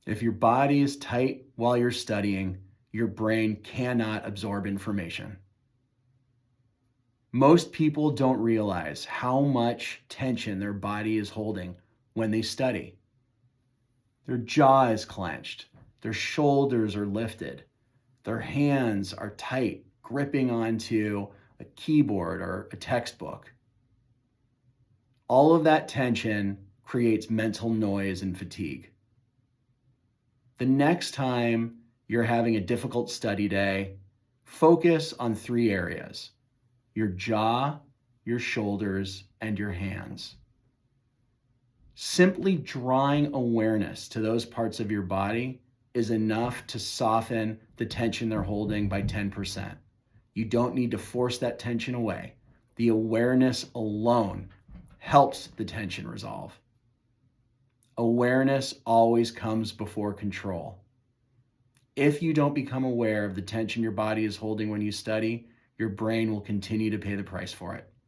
If your body is tight while you're studying, your brain cannot absorb information. Most people don't realize how much tension their body is holding when they study. Their jaw is clenched, their shoulders are lifted, their hands are tight, gripping onto a keyboard or a textbook. All of that tension creates mental noise and fatigue. The next time you're having a difficult study day, focus on 3 areas: your jaw, your shoulders, and your hands. Simply drawing awareness to those parts of your body is enough to soften the tension they're holding by 10%. You don't need to force that tension away. The awareness alone helps the tension resolve. Awareness always comes before control. If you don't become aware of the tension your body is holding when you study, your brain will continue to pay the price for it.